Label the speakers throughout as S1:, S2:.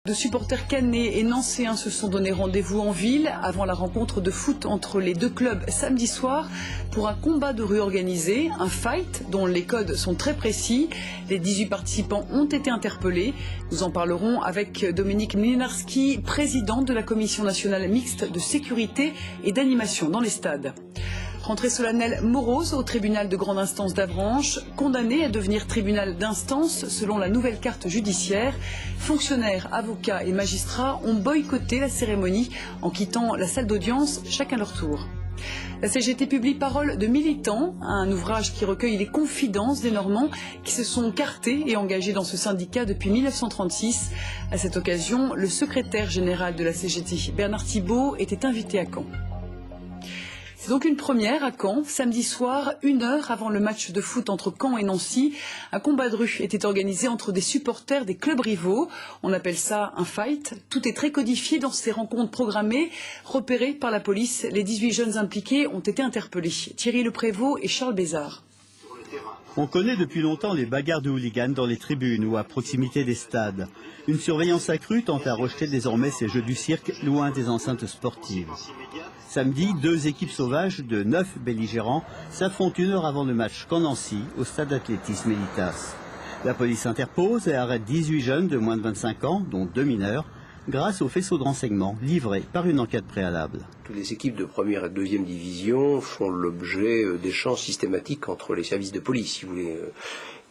S1: De supporters cannais et nancéens se sont donné rendez-vous en ville avant la rencontre de foot entre les deux clubs samedi soir pour un combat de rue organisé, un fight dont les codes sont très précis. Les 18 participants ont été interpellés. Nous en parlerons avec Dominique Mlinarski, président de la Commission nationale mixte de sécurité et d'animation dans les stades. Rentrée solennelle morose au tribunal de grande instance d'Avranches, condamné à devenir tribunal d'instance selon la nouvelle carte judiciaire. Fonctionnaires, avocats et magistrats ont boycotté la cérémonie en quittant la salle d'audience, chacun leur tour. La CGT publie Paroles de militants, un ouvrage qui recueille les confidences des Normands qui se sont cartés et engagés dans ce syndicat depuis 1936. À cette occasion, le secrétaire général de la CGT, Bernard Thibault, était invité à Caen. C'est donc une première à Caen, samedi soir, 1 heure avant le match de foot entre Caen et Nancy. Un combat de rue était organisé entre des supporters des clubs rivaux. On appelle ça un fight. Tout est très codifié dans ces rencontres programmées. Repérées par la police, les 18 jeunes impliqués ont été interpellés. Thierry Leprévost et Charles Bézard.
S2: On connaît depuis longtemps les bagarres de hooligans dans les tribunes ou à proximité des stades. Une surveillance accrue tente à rejeter désormais ces jeux du cirque loin des enceintes sportives. Samedi, 2 équipes sauvages de 9 belligérants s'affrontent 1 heure avant le match qu'en Nancy, au stade d'athlétisme Elitas. La police interpose et arrête 18 jeunes de moins de 25 ans, dont 2 mineurs, grâce au faisceau de renseignements livré par une enquête préalable.
S3: Toutes les équipes de première et de deuxième division font l'objet d'échanges systématiques entre les services de police, si vous voulez.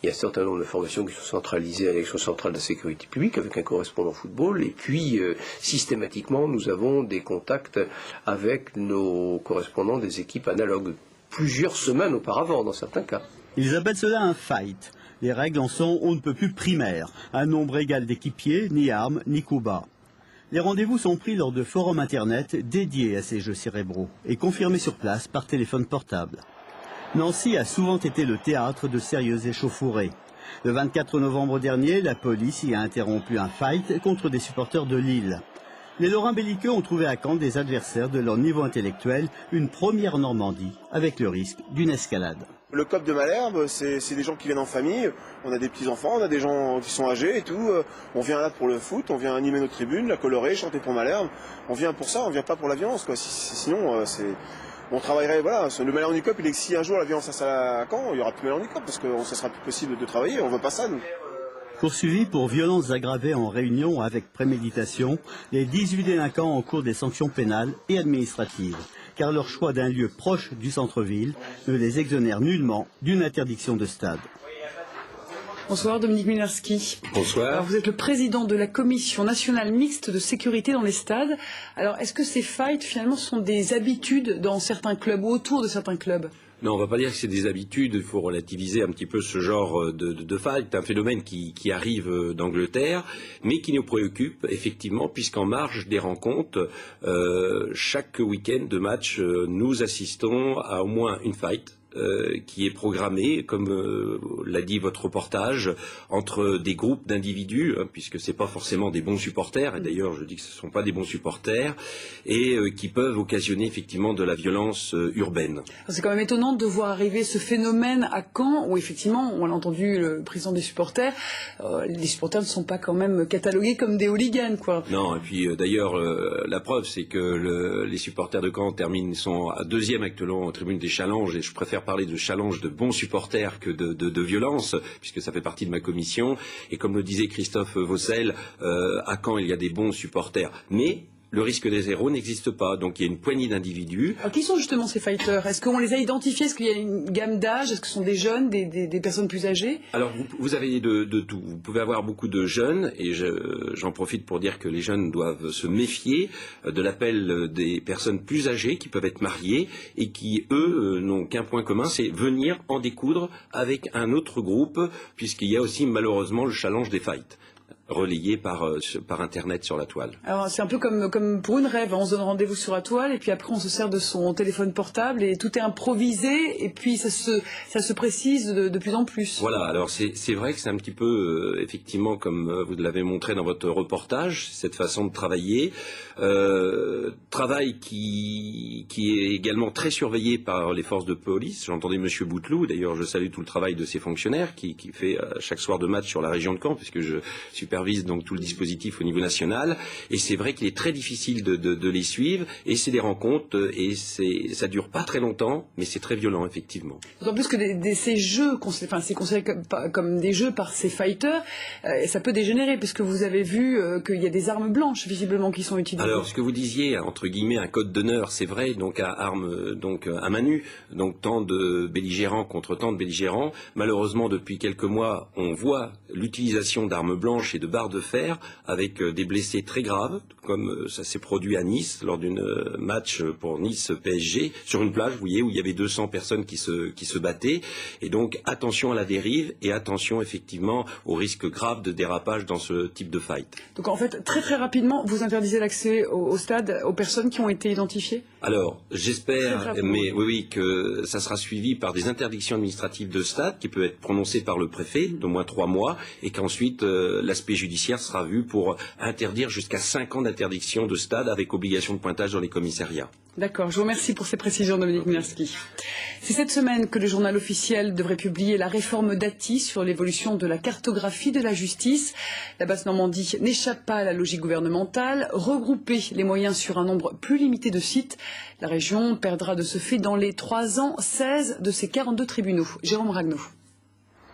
S3: Il y a un certain nombre d'informations qui sont centralisées à la Direction centrale de la sécurité publique avec un correspondant football. Et puis, systématiquement, nous avons des contacts avec nos correspondants des équipes analogues, plusieurs semaines auparavant, dans certains cas.
S2: Ils appellent cela un fight. Les règles en sont on ne peut plus primaires. Un nombre égal d'équipiers, ni armes, ni coups bas. Les rendez-vous sont pris lors de forums internet dédiés à ces jeux cérébraux et confirmés sur place par téléphone portable. Nancy a souvent été le théâtre de sérieuses échauffourées. Le 24 novembre dernier, la police y a interrompu un fight contre des supporters de Lille. Les Lorrains belliqueux ont trouvé à Caen des adversaires de leur niveau intellectuel, une première Normandie, avec le risque d'une escalade.
S4: Le COP de Malherbe, c'est des gens qui viennent en famille, on a des petits-enfants, on a des gens qui sont âgés et tout. On vient là pour le foot, on vient animer notre tribune, la colorer, chanter pour Malherbe. On vient pour ça, on vient pas pour la violence, quoi. Sinon, on travaillerait, voilà, le Malherbe du COP, il est que si un jour la violence s'installe à Caen, il y aura plus Malherbe du COP, parce que ça sera plus possible de travailler, on veut pas ça, nous.
S2: Poursuivis pour violences aggravées en réunion avec préméditation, les 18 délinquants encourent des sanctions pénales et administratives, car leur choix d'un lieu proche du centre-ville ne les exonère nullement d'une interdiction de stade.
S1: Bonsoir Dominique Mlinarski.
S3: Bonsoir.
S1: Alors, vous êtes le président de la Commission nationale mixte de sécurité dans les stades. Alors est-ce que ces fights finalement sont des habitudes dans certains clubs ou autour de certains clubs ?
S5: Non, on ne va pas dire que c'est des habitudes, il faut relativiser un petit peu ce genre de fight, un phénomène qui arrive d'Angleterre, mais qui nous préoccupe effectivement, puisqu'en marge des rencontres, chaque week-end de match, nous assistons à au moins une fight. Qui est programmé, comme l'a dit votre reportage, entre des groupes d'individus, puisque c'est pas forcément des bons supporters, et d'ailleurs je dis que ce ne sont pas des bons supporters, et qui peuvent occasionner effectivement de la violence urbaine.
S1: C'est quand même étonnant de voir arriver ce phénomène à Caen, où effectivement, on l'a entendu le président des supporters, les supporters ne sont pas quand même catalogués comme des hooligans, quoi.
S5: Non, et puis d'ailleurs, la preuve, c'est que les supporters de Caen sont à 2e actuellement en tribune des challenges, et je préfère parler de challenge de bons supporters que de violence, puisque ça fait partie de ma commission. Et comme le disait Christophe Vaucel, à Caen, il y a des bons supporters. Mais le risque des zéros n'existe pas. Donc il y a une poignée d'individus.
S1: Alors qui sont justement ces fighters ? Est-ce qu'on les a identifiés ? Est-ce qu'il y a une gamme d'âge ? Est-ce que ce sont des jeunes, des personnes plus âgées ?
S5: Alors vous avez de tout. Vous pouvez avoir beaucoup de jeunes, et j'en profite pour dire que les jeunes doivent se méfier de l'appel des personnes plus âgées qui peuvent être mariées et qui, eux, n'ont qu'un point commun, c'est venir en découdre avec un autre groupe, puisqu'il y a aussi malheureusement le challenge des fights, relayé par Internet sur la toile.
S1: Alors c'est un peu comme pour une rêve, on se donne rendez-vous sur la toile et puis après on se sert de son téléphone portable et tout est improvisé et puis ça se précise de plus en plus.
S5: Voilà, alors c'est vrai que c'est un petit peu, effectivement, comme vous l'avez montré dans votre reportage, cette façon de travailler. Travail qui est également très surveillé par les forces de police. J'entendais M. Bouteloup, d'ailleurs je salue tout le travail de ses fonctionnaires qui fait chaque soir de match sur la région de Caen, puisque je supervise supervise donc tout le dispositif au niveau national. Et c'est vrai qu'il est très difficile de les suivre. Et c'est des rencontres et ça dure pas très longtemps, mais c'est très violent effectivement.
S1: D'autant plus que ces jeux, c'est considéré comme des jeux par ces fighters, ça peut dégénérer puisque vous avez vu qu'il y a des armes blanches visiblement qui sont utilisées.
S5: Alors ce que vous disiez entre guillemets un code d'honneur, c'est vrai, donc à armes, donc à main nue, donc tant de belligérants contre tant de belligérants. Malheureusement depuis quelques mois, on voit l'utilisation d'armes blanches et de barres de fer avec des blessés très graves, comme ça s'est produit à Nice lors d'une match pour Nice PSG sur une plage, vous voyez, où il y avait 200 personnes qui se battaient. Et donc attention à la dérive et attention effectivement au risque grave de dérapage dans ce type de fight.
S1: Donc en fait, très très rapidement, vous interdisez l'accès au stade aux personnes qui ont été identifiées?
S5: Alors, j'espère, mais oui, que ça sera suivi par des interdictions administratives de stade qui peuvent être prononcées par le préfet d'au moins 3 mois et qu'ensuite l'aspect judiciaire sera vu pour interdire jusqu'à 5 ans d'interdiction de stade avec obligation de pointage dans les commissariats.
S1: D'accord, je vous remercie pour ces précisions, Dominique Mirski. C'est cette semaine que le journal officiel devrait publier la réforme Dati sur l'évolution de la cartographie de la justice. La Basse-Normandie n'échappe pas à la logique gouvernementale. Regrouper les moyens sur un nombre plus limité de sites, la région perdra de ce fait dans les 3 ans 16 de ses 42 tribunaux. Jérôme Ragnaud.